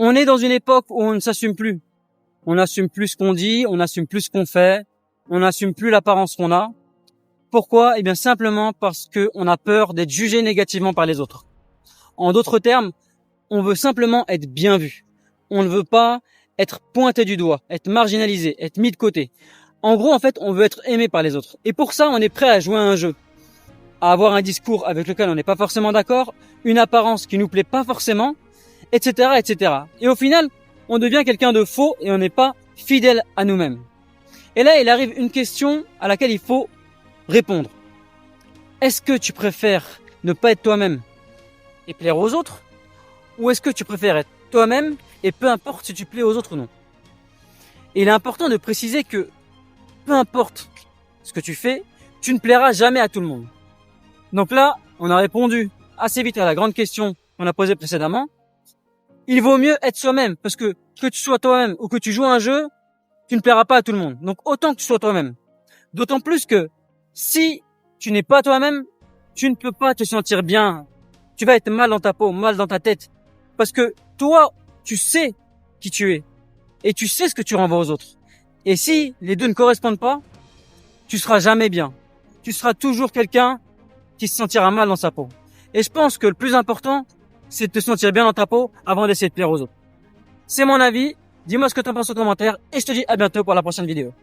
On est dans une époque où on ne s'assume plus. On n'assume plus ce qu'on dit, on n'assume plus ce qu'on fait, on n'assume plus l'apparence qu'on a. Pourquoi? Eh bien, simplement parce qu'on a peur d'être jugé négativement par les autres. En d'autres termes, on veut simplement être bien vu. On ne veut pas être pointé du doigt, être marginalisé, être mis de côté. En gros, en fait, on veut être aimé par les autres. Et pour ça, on est prêt à jouer à un jeu, à avoir un discours avec lequel on n'est pas forcément d'accord, une apparence qui nous plaît pas forcément, etc., etc. Et au final, on devient quelqu'un de faux et on n'est pas fidèle à nous-mêmes. Et là, il arrive une question à laquelle il faut répondre. Est-ce que tu préfères ne pas être toi-même et plaire aux autres? Ou est-ce que tu préfères être toi-même et peu importe si tu plais aux autres ou non? Et il est important de préciser que peu importe ce que tu fais, tu ne plairas jamais à tout le monde. Donc là, on a répondu assez vite à la grande question qu'on a posée précédemment. Il vaut mieux être soi-même parce que tu sois toi-même ou que tu joues à un jeu, tu ne plairas pas à tout le monde. Donc autant que tu sois toi-même. D'autant plus que si tu n'es pas toi-même, tu ne peux pas te sentir bien. Tu vas être mal dans ta peau, mal dans ta tête. Parce que toi, tu sais qui tu es. Et tu sais ce que tu renvoies aux autres. Et si les deux ne correspondent pas, tu seras jamais bien. Tu seras toujours quelqu'un qui se sentira mal dans sa peau. Et je pense que le plus important, c'est de te sentir bien dans ta peau avant d'essayer de plaire aux autres. C'est mon avis. Dis-moi ce que tu en penses en commentaire et je te dis à bientôt pour la prochaine vidéo.